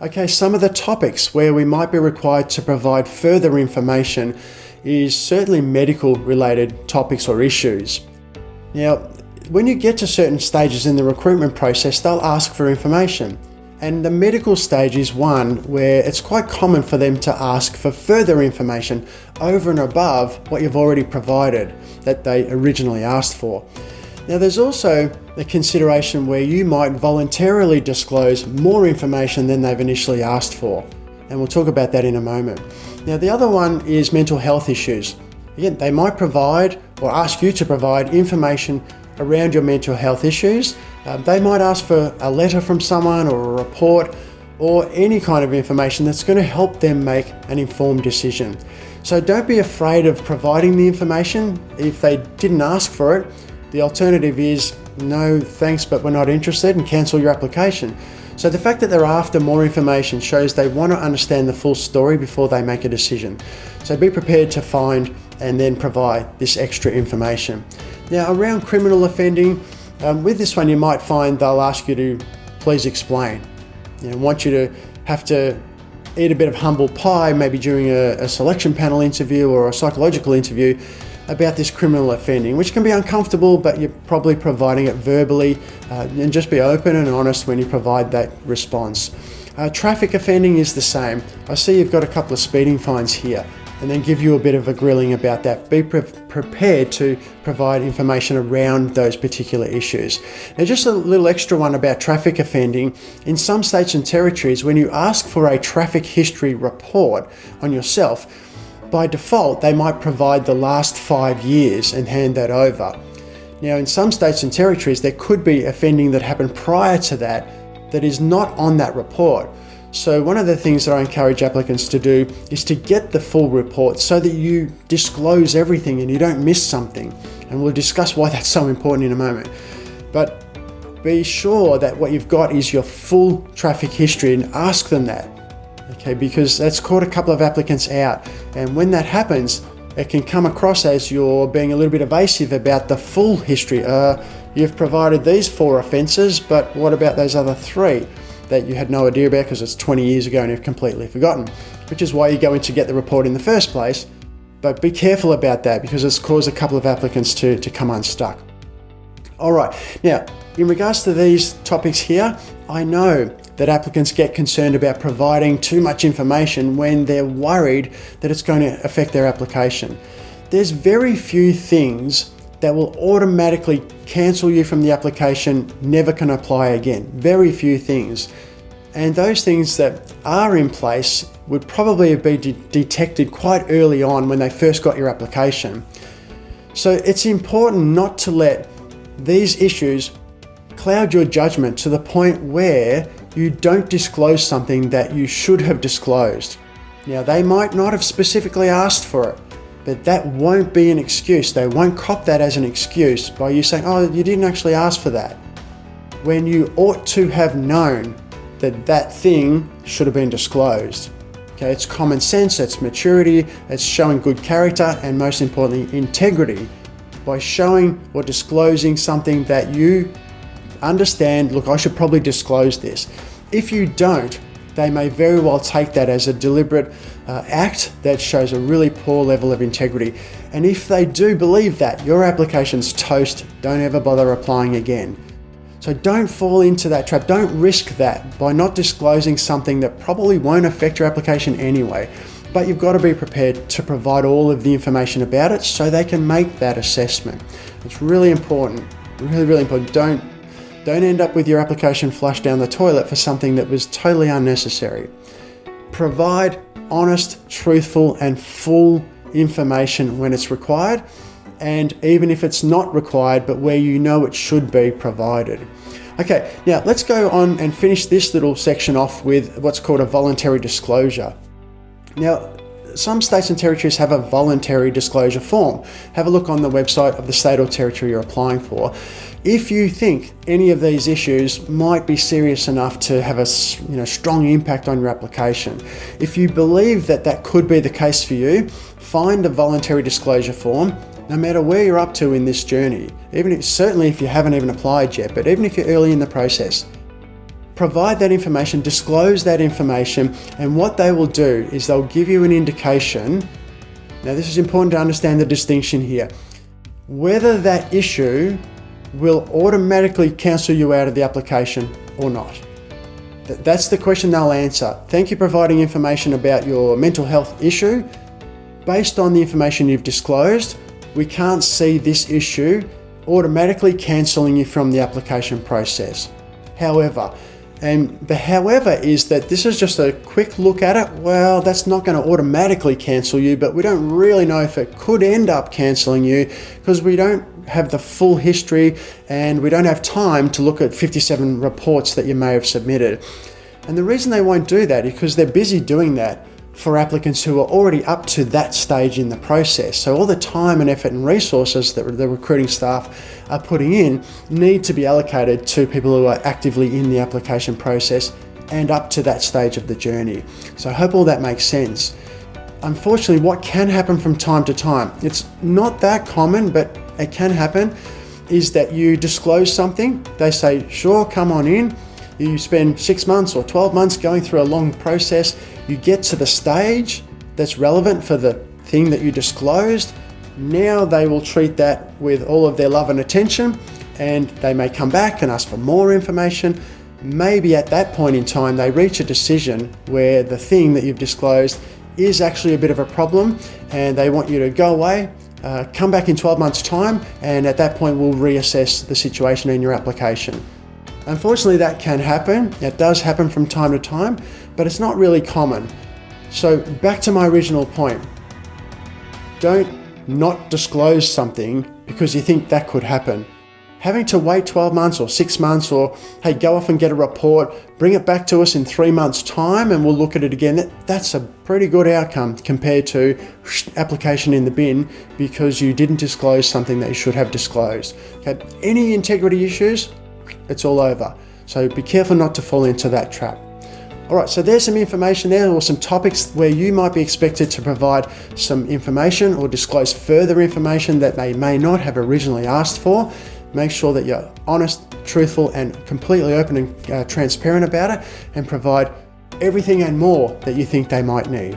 Okay, some of the topics where we might be required to provide further information is certainly medical related topics or issues. Now, when you get to certain stages in the recruitment process, they'll ask for information. And the medical stage is one where it's quite common for them to ask for further information over and above what you've already provided that they originally asked for. Now, there's also the consideration where you might voluntarily disclose more information than they've initially asked for. And we'll talk about that in a moment. Now, the other one is mental health issues. Again, they might provide or ask you to provide information around your mental health issues. They might ask for a letter from someone or a report or any kind of information that's going to help them make an informed decision. So don't be afraid of providing the information if they didn't ask for it. The alternative is no thanks, but we're not interested, and cancel your application. So the fact that they're after more information shows they want to understand the full story before they make a decision. So be prepared to find and then provide this extra information. Now, around criminal offending, with this one you might find they'll ask you to please explain. Want you to have to eat a bit of humble pie, maybe during a selection panel interview or a psychological interview, about this criminal offending, which can be uncomfortable, but you're probably providing it verbally, and just be open and honest when you provide that response. Traffic offending is the same. I see you've got a couple of speeding fines here, and then give you a bit of a grilling about that. Be prepared to provide information around those particular issues. Now, just a little extra one about traffic offending. In some states and territories, when you ask for a traffic history report on yourself, by default, they might provide the last 5 years and hand that over. Now, in some states and territories, there could be offending that happened prior to that is not on that report. So one of the things that I encourage applicants to do is to get the full report so that you disclose everything and you don't miss something. And we'll discuss why that's so important in a moment. But be sure that what you've got is your full traffic history and ask them that. Okay, because that's caught a couple of applicants out. And when that happens, it can come across as you're being a little bit evasive about the full history. You've provided these 4 offences, but what about those other 3 that you had no idea about because it's 20 years ago and you've completely forgotten? Which is why you go in to get the report in the first place. But be careful about that because it's caused a couple of applicants to come unstuck. All right, now, in regards to these topics here, I know that applicants get concerned about providing too much information when they're worried that it's going to affect their application. There's very few things that will automatically cancel you from the application, never can apply again. Very few things. And those things that are in place would probably have been detected quite early on when they first got your application. So it's important not to let these issues cloud your judgment to the point where you don't disclose something that you should have disclosed. Now, they might not have specifically asked for it, but that won't be an excuse. They won't cop that as an excuse by you saying, oh, you didn't actually ask for that, when you ought to have known that that thing should have been disclosed. Okay, it's common sense, it's maturity, it's showing good character, and most importantly, integrity, by showing or disclosing something that you understand, look, I should probably disclose this. If you don't, they may very well take that as a deliberate act that shows a really poor level of integrity. And if they do believe that, your application's toast. Don't ever bother applying again. So don't fall into that trap. Don't risk that by not disclosing something that probably won't affect your application anyway. But you've got to be prepared to provide all of the information about it so they can make that assessment. It's really important. Really, really important. Don't end up with your application flushed down the toilet for something that was totally unnecessary. Provide honest, truthful, and full information when it's required, and even if it's not required, but where you know it should be provided. Okay, now let's go on and finish this little section off with what's called a voluntary disclosure. Now, some states and territories have a voluntary disclosure form. Have a look on the website of the state or territory you're applying for. If you think any of these issues might be serious enough to have a strong impact on your application, if you believe that that could be the case for you, find a voluntary disclosure form, no matter where you're up to in this journey. Certainly if you haven't even applied yet, but even if you're early in the process, provide that information, disclose that information, and what they will do is they'll give you an indication. Now, this is important to understand the distinction here. Whether that issue will automatically cancel you out of the application or not. That's the question they'll answer. Thank you for providing information about your mental health issue. Based on the information you've disclosed, we can't see this issue automatically cancelling you from the application process. However, and the however is that this is just a quick look at it. Well, that's not going to automatically cancel you, but we don't really know if it could end up cancelling you because we don't have the full history and we don't have time to look at 57 reports that you may have submitted. And the reason they won't do that is because they're busy doing that for applicants who are already up to that stage in the process. So all the time and effort and resources that the recruiting staff are putting in need to be allocated to people who are actively in the application process and up to that stage of the journey. So I hope all that makes sense. Unfortunately, what can happen from time to time, it's not that common, but it can happen, is that you disclose something. They say, sure, come on in. You spend 6 months or 12 months going through a long process. You get to the stage that's relevant for the thing that you disclosed. Now they will treat that with all of their love and attention, and they may come back and ask for more information. Maybe at that point in time, they reach a decision where the thing that you've disclosed is actually a bit of a problem and they want you to go away, come back in 12 months' time, and at that point we'll reassess the situation in your application. Unfortunately, that can happen. It does happen from time to time, but it's not really common. So back to my original point. Don't not disclose something because you think that could happen. Having to wait 12 months or 6 months or, hey, go off and get a report, bring it back to us in 3 months' time and we'll look at it again. That's a pretty good outcome compared to application in the bin because you didn't disclose something that you should have disclosed. Okay? Any integrity issues, it's all over. So be careful not to fall into that trap. All right, so there's some information there, or some topics where you might be expected to provide some information or disclose further information that they may not have originally asked for. Make sure that you're honest, truthful, and completely open and transparent about it, and provide everything and more that you think they might need.